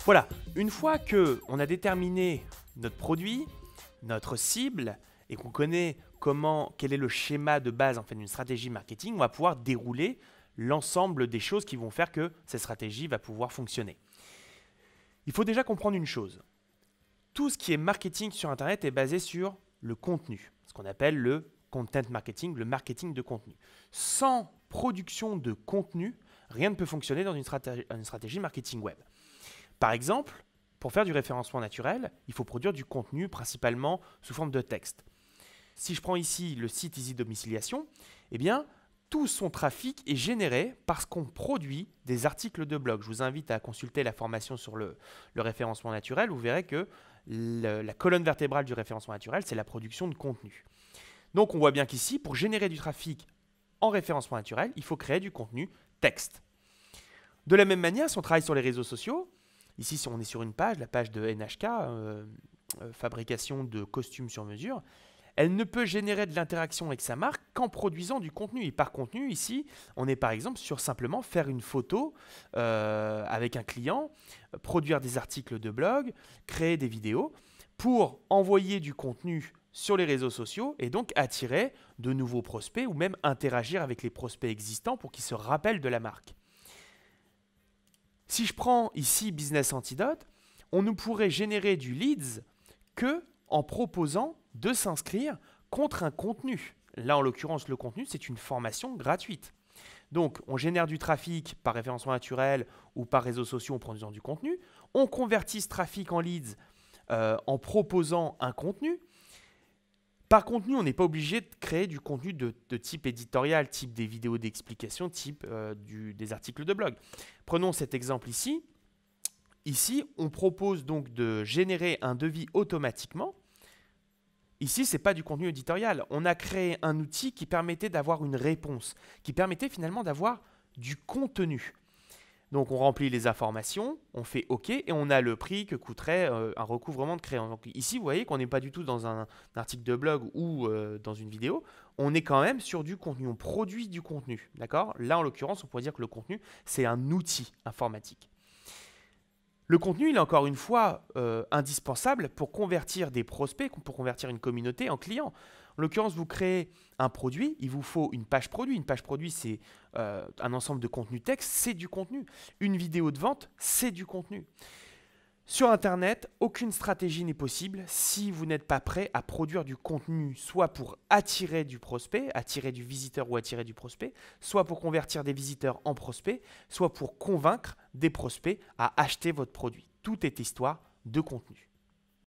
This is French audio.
Voilà, une fois qu'on a déterminé notre produit, notre cible, et qu'on connaît quel est le schéma de base en fait, d'une stratégie marketing, on va pouvoir dérouler l'ensemble des choses qui vont faire que cette stratégie va pouvoir fonctionner. Il faut déjà comprendre une chose. Tout ce qui est marketing sur Internet est basé sur le contenu, ce qu'on appelle le content marketing, le marketing de contenu. Sans production de contenu, rien ne peut fonctionner dans une stratégie marketing web. Par exemple, pour faire du référencement naturel, il faut produire du contenu principalement sous forme de texte. Si je prends ici le site Easy Domiciliation, eh bien, tout son trafic est généré parce qu'on produit des articles de blog. Je vous invite à consulter la formation sur le référencement naturel. Vous verrez que la colonne vertébrale du référencement naturel, c'est la production de contenu. Donc, on voit bien qu'ici, pour générer du trafic en référencement naturel, il faut créer du contenu texte. De la même manière, si on travaille sur les réseaux sociaux, ici, si on est sur une page, la page de NHK, fabrication de costumes sur mesure, elle ne peut générer de l'interaction avec sa marque qu'en produisant du contenu. Et par contenu, ici, on est par exemple sur simplement faire une photo avec un client, produire des articles de blog, créer des vidéos pour envoyer du contenu sur les réseaux sociaux et donc attirer de nouveaux prospects ou même interagir avec les prospects existants pour qu'ils se rappellent de la marque. Si je prends ici Business Antidote, on ne pourrait générer du leads que en proposant de s'inscrire contre un contenu. Là, en l'occurrence, le contenu, c'est une formation gratuite. Donc, on génère du trafic par référencement naturel ou par réseaux sociaux en produisant du contenu. On convertit ce trafic en leads en proposant un contenu. Par contenu, on n'est pas obligé de créer du contenu de type éditorial, type des vidéos d'explication, type des articles de blog. Prenons cet exemple ici. Ici, on propose donc de générer un devis automatiquement. Ici, ce n'est pas du contenu éditorial. On a créé un outil qui permettait d'avoir une réponse, qui permettait finalement d'avoir du contenu. Donc, on remplit les informations, on fait OK et on a le prix que coûterait un recouvrement de créance. Donc, ici, vous voyez qu'on n'est pas du tout dans un article de blog ou dans une vidéo. On est quand même sur du contenu. On produit du contenu. D'accord ? Là, en l'occurrence, on pourrait dire que le contenu, c'est un outil informatique. Le contenu, il est encore une fois indispensable pour convertir des prospects, pour convertir une communauté en clients. En l'occurrence, vous créez un produit, il vous faut une page produit. Une page produit, c'est un ensemble de contenu texte, c'est du contenu. Une vidéo de vente, c'est du contenu. Sur Internet, aucune stratégie n'est possible si vous n'êtes pas prêt à produire du contenu, soit pour attirer du prospect, attirer du visiteur ou attirer du prospect, soit pour convertir des visiteurs en prospects, soit pour convaincre des prospects à acheter votre produit. Tout est histoire de contenu.